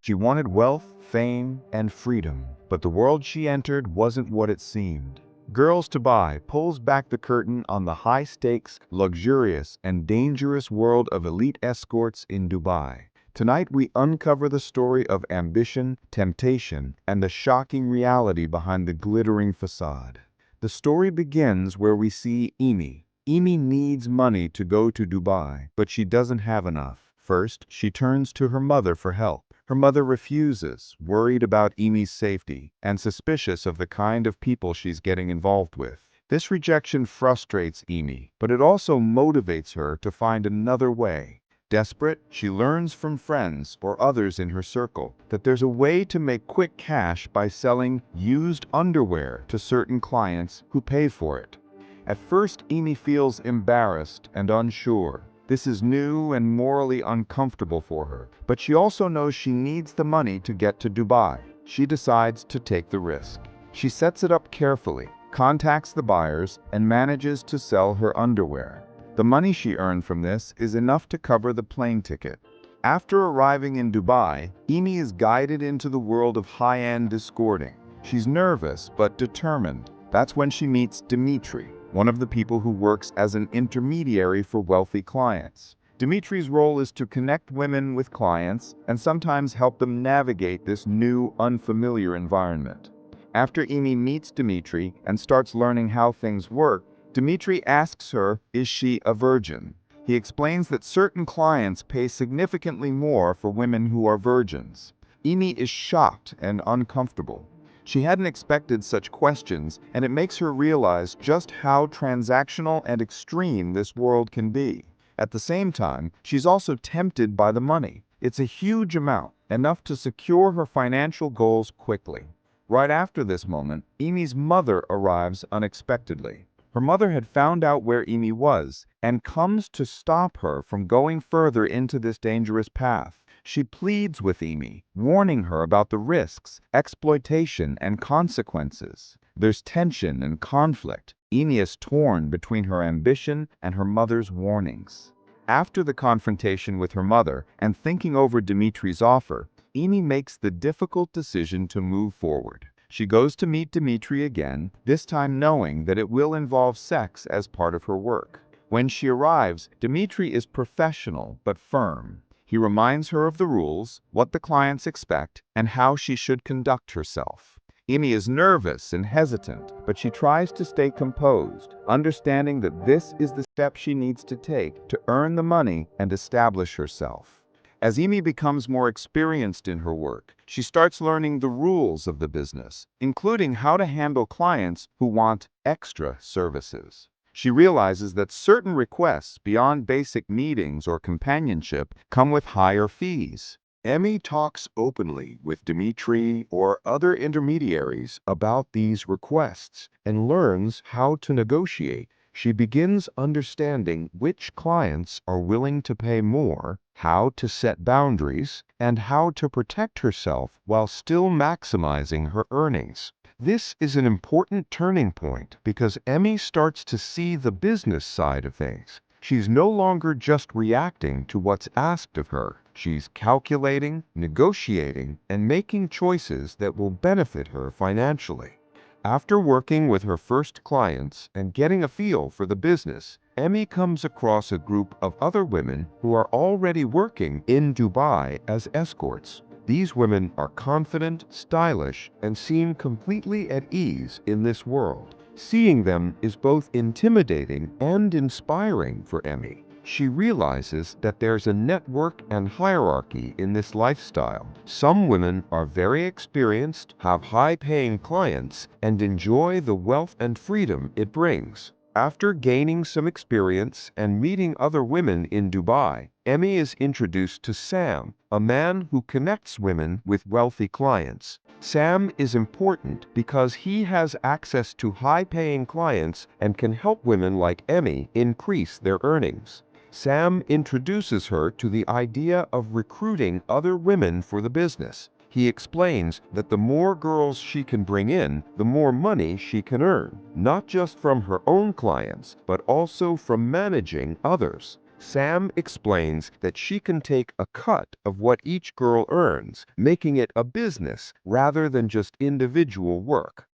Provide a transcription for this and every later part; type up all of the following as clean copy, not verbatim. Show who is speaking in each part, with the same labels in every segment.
Speaker 1: She wanted wealth, fame, and freedom, but the world she entered wasn't what it seemed. Girls to Buy pulls back the curtain on the high-stakes, luxurious, and dangerous world of elite escorts in Dubai. Tonight we uncover the story of ambition, temptation, and the shocking reality behind the glittering facade. The story begins where we see Emi. Emi needs money to go to Dubai, but she doesn't have enough. First, she turns to her mother for help. Her mother refuses, worried about Emi's safety, and suspicious of the kind of people she's getting involved with. This rejection frustrates Emi, but it also motivates her to find another way. Desperate, she learns from friends or others in her circle that there's a way to make quick cash by selling used underwear to certain clients who pay for it. At first, Emi feels embarrassed and unsure. This is new and morally uncomfortable for her, but she also knows she needs the money to get to Dubai. She decides to take the risk. She sets it up carefully, contacts the buyers, and manages to sell her underwear. The money she earned from this is enough to cover the plane ticket. After arriving in Dubai, Emi is guided into the world of high-end escorting. She's nervous but determined. That's when she meets Dimitri, one of the people who works as an intermediary for wealthy clients. Dimitri's role is to connect women with clients and sometimes help them navigate this new, unfamiliar environment. After Emi meets Dimitri and starts learning how things work, Dimitri asks her, is she a virgin? He explains that certain clients pay significantly more for women who are virgins. Emi is shocked and uncomfortable. She hadn't expected such questions, and it makes her realize just how transactional and extreme this world can be. At the same time, she's also tempted by the money. It's a huge amount, enough to secure her financial goals quickly. Right after this moment, Emi's mother arrives unexpectedly. Her mother had found out where Emi was and comes to stop her from going further into this dangerous path. She pleads with Emi, warning her about the risks, exploitation, and consequences. There's tension and conflict. Emi is torn between her ambition and her mother's warnings. After the confrontation with her mother and thinking over Dimitri's offer, Emi makes the difficult decision to move forward. She goes to meet Dimitri again, this time knowing that it will involve sex as part of her work. When she arrives, Dimitri is professional but firm. He reminds her of the rules, what the clients expect, and how she should conduct herself. Emi is nervous and hesitant, but she tries to stay composed, understanding that this is the step she needs to take to earn the money and establish herself. As Emi becomes more experienced in her work, she starts learning the rules of the business, including how to handle clients who want extra services. She realizes that certain requests beyond basic meetings or companionship come with higher fees. Emi talks openly with Dimitri or other intermediaries about these requests and learns how to negotiate. She begins understanding which clients are willing to pay more, how to set boundaries, and how to protect herself while still maximizing her earnings. This is an important turning point because Emi starts to see the business side of things. She's no longer just reacting to what's asked of her. She's calculating, negotiating, and making choices that will benefit her financially. After working with her first clients and getting a feel for the business, Emi comes across a group of other women who are already working in Dubai as escorts. These women are confident, stylish, and seem completely at ease in this world. Seeing them is both intimidating and inspiring for Emi. She realizes that there's a network and hierarchy in this lifestyle. Some women are very experienced, have high-paying clients, and enjoy the wealth and freedom it brings. After gaining some experience and meeting other women in Dubai, Emi is introduced to Sam, a man who connects women with wealthy clients. Sam is important because he has access to high-paying clients and can help women like Emi increase their earnings. Sam introduces her to the idea of recruiting other women for the business. He explains that the more girls she can bring in, the more money she can earn, not just from her own clients, but also from managing others.
Speaker 2: Sam explains that she can take a cut of what each girl earns, making it a business rather than just individual work.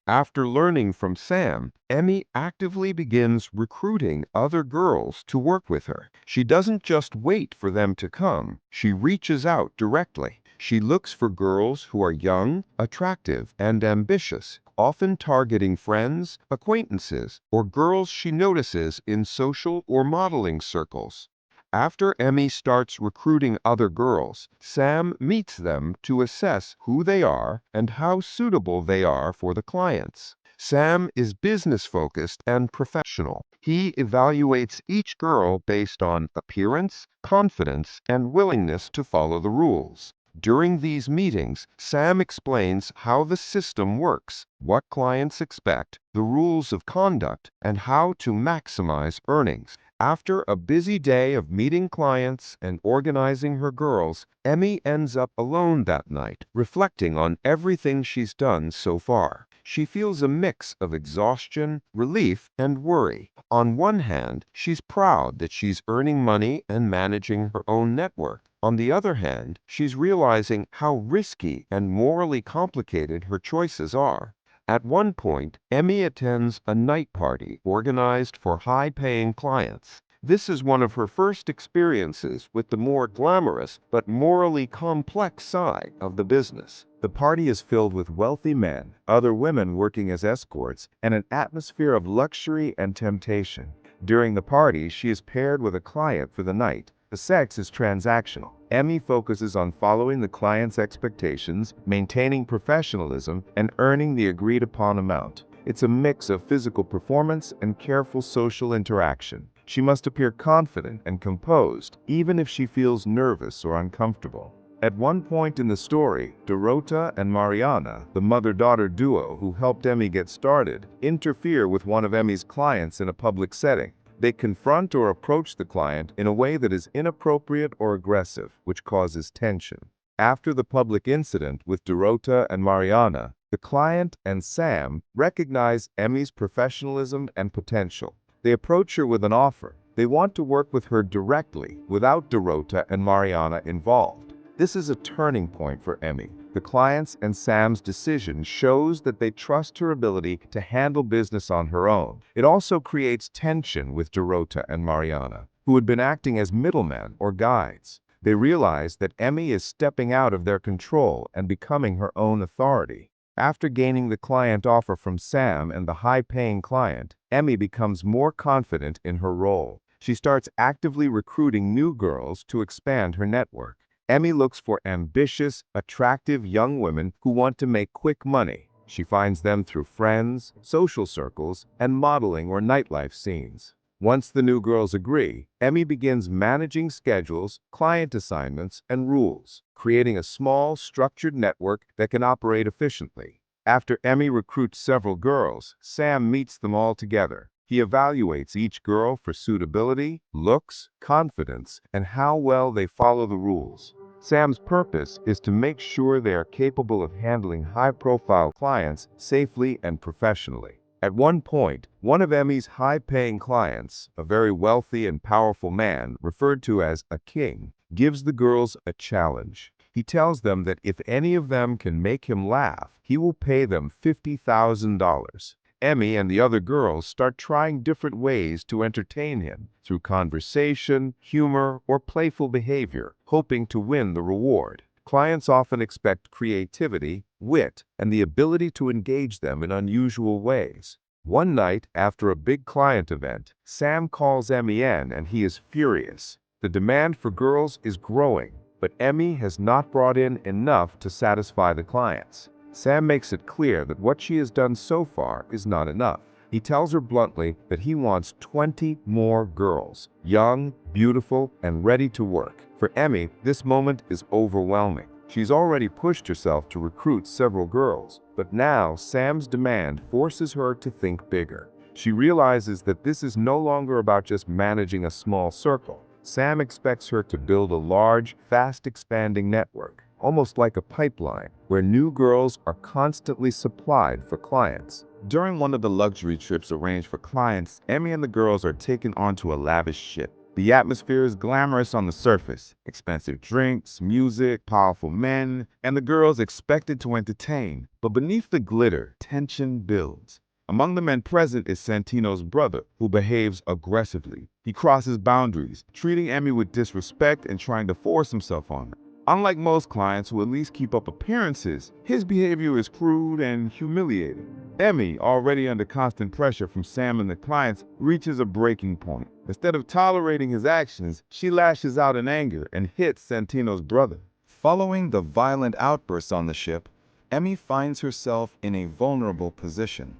Speaker 2: After learning from Sam, Emmy actively begins recruiting other girls to work with her. She doesn't just wait for them to come, she reaches out directly. She looks for girls who are young, attractive, and ambitious, often targeting friends, acquaintances, or girls she notices in social or modeling circles. After Emmy starts recruiting other girls, Sam meets them to assess who they are and how suitable they are for the clients. Sam is business-focused and professional. He evaluates each girl based on appearance, confidence, and willingness to follow the rules. During these meetings, Sam explains how the system works, what clients expect, the rules of conduct, and how to maximize earnings. After a busy day of meeting clients and organizing her girls, Emmy ends up alone that night, reflecting on everything she's done so far. She feels a mix of exhaustion, relief, and worry. On one hand, she's proud that she's earning money and managing her own network. On the other hand, she's realizing how risky and morally complicated her choices are. At one point, Emmy attends a night party organized for high-paying clients. This is one of her first experiences with the more glamorous but morally complex side of the business.
Speaker 1: The party is filled with wealthy men, other women working as escorts, and an atmosphere of luxury and temptation. During the party, she is paired with a client for the night. The sex is transactional. Emmy focuses on following the client's expectations, maintaining professionalism, and earning the agreed-upon amount. It's a mix of physical performance and careful social interaction. She must appear confident and composed, even if she feels nervous or uncomfortable. At one point in the story, Dorota and Mariana, the mother-daughter duo who helped Emmy get started, interfere with one of Emmy's clients in a public setting. They confront or approach the client in a way that is inappropriate or aggressive, which causes tension. After the public incident with Dorota and Mariana, the client and Sam recognize Emmy's professionalism and potential. They approach her with an offer. They want to work with her directly, without Dorota and Mariana involved. This is a turning point for Emmy. The client's and Sam's decision shows that they trust her ability to handle business on her own. It also creates tension with Dorota and Mariana, who had been acting as middlemen or guides. They realize that Emmy is stepping out of their control and becoming her own authority. After gaining the client offer from Sam and the high-paying client, Emmy becomes more confident in her role. She starts actively recruiting new girls to expand her network. Emmy looks for ambitious, attractive young women who want to make quick money. She finds them through friends, social circles, and modeling or nightlife scenes. Once the new girls agree, Emmy begins managing schedules, client assignments, and rules, creating a small, structured network that can operate efficiently. After Emmy recruits several girls, Sam meets them all together. He evaluates each girl for suitability, looks, confidence, and how well they follow the rules. Sam's purpose is to make sure they are capable of handling high-profile clients safely and professionally. At one point, one of Emmy's high-paying clients, a very wealthy and powerful man referred to as a king, gives the girls a challenge. He tells them that if any of them can make him laugh, he will pay them $50,000. Emmy and the other girls start trying different ways to entertain him, through conversation, humor, or playful behavior, hoping to win the reward. Clients often expect creativity, wit, and the ability to engage them in unusual ways. One night, after a big client event, Sam calls Emmy in and he is furious. The demand for girls is growing, but Emmy has not brought in enough to satisfy the clients. Sam makes it clear that what she has done so far is not enough. He tells her bluntly that he wants 20 more girls, young, beautiful, and ready to work. For Emmy, this moment is overwhelming. She's already pushed herself to recruit several girls, but now Sam's demand forces her to think bigger. She realizes that this is no longer about just managing a small circle. Sam expects her to build a large, fast-expanding network, almost like a pipeline, where new girls are constantly supplied for clients. During one of the luxury trips arranged for clients, Emmy and the girls are taken onto a lavish ship. The atmosphere is glamorous on the surface. Expensive drinks, music, powerful men, and the girls expected to entertain. But beneath the glitter, tension builds. Among the men present is Santino's brother, who behaves aggressively. He crosses boundaries, treating Emmy with disrespect and trying to force himself on her. Unlike most clients who at least keep up appearances, his behavior is crude and humiliating. Emmy, already under constant pressure from Sam and the clients, reaches a breaking point. Instead of tolerating his actions, she lashes out in anger and hits Santino's brother.
Speaker 3: Following the violent outbursts on the ship, Emmy finds herself in a vulnerable position.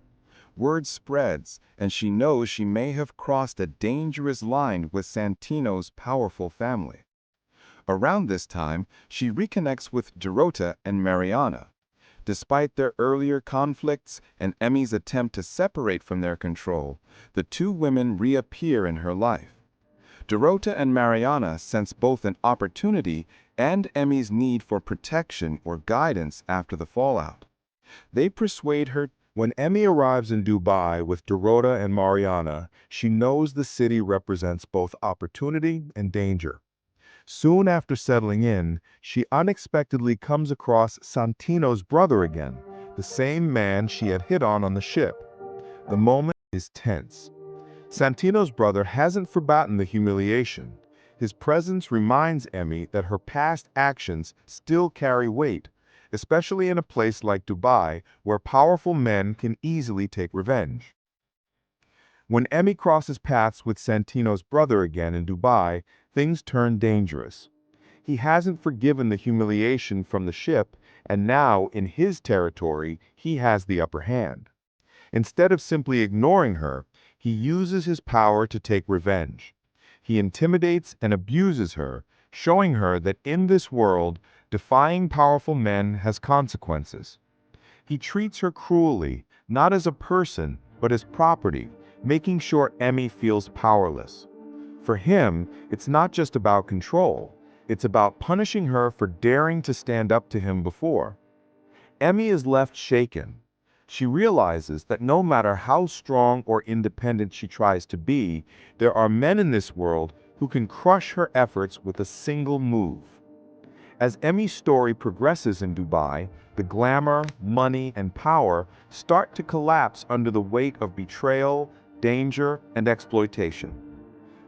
Speaker 3: Word spreads, and she knows she may have crossed a dangerous line with Santino's powerful family. Around this time, she reconnects with Dorota and Mariana. Despite their earlier conflicts and Emmy's attempt to separate from their control, the two women reappear in her life. Dorota and Mariana sense both an opportunity and Emmy's need for protection or guidance after the fallout. They persuade her.
Speaker 2: When Emmy arrives in Dubai with Dorota and Mariana, she knows the city represents both opportunity and danger. Soon after settling in, she unexpectedly comes across Santino's brother again, the same man she had hit on the ship. The moment is tense. Santino's brother hasn't forgotten the humiliation. His presence reminds Emmy that her past actions still carry weight, especially in a place like Dubai, where powerful men can easily take revenge. When Emmy crosses paths with Santino's brother again in Dubai, things turn dangerous. He hasn't forgiven the humiliation from the ship, and now, in his territory, he has the upper hand. Instead of simply ignoring her, he uses his power to take revenge. He intimidates and abuses her, showing her that in this world, defying powerful men has consequences. He treats her cruelly, not as a person, but as property, making sure Emmy feels powerless. For him, it's not just about control. It's about punishing her for daring to stand up to him before. Emmy is left shaken. She realizes that no matter how strong or independent she tries to be, there are men in this world who can crush her efforts with a single move. As Emmy's story progresses in Dubai, the glamour, money, and power start to collapse under the weight of betrayal, danger, and exploitation.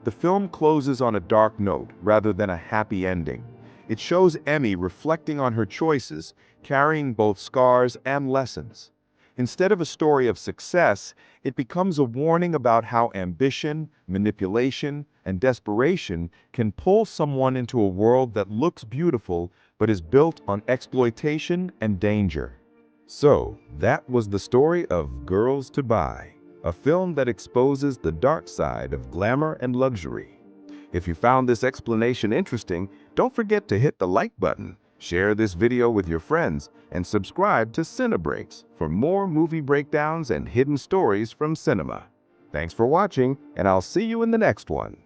Speaker 2: The film closes on a dark note rather than a happy ending. It shows Emmy reflecting on her choices, carrying both scars and lessons. Instead of a story of success, it becomes a warning about how ambition, manipulation, and desperation can pull someone into a world that looks beautiful but is built on exploitation and danger.
Speaker 1: So, that was the story of Girls to Buy, a film that exposes the dark side of glamour and luxury. If you found this explanation interesting, don't forget to hit the like button, share this video with your friends, and subscribe to CineBreaks for more movie breakdowns and hidden stories from cinema. Thanks for watching, and I'll see you in the next one.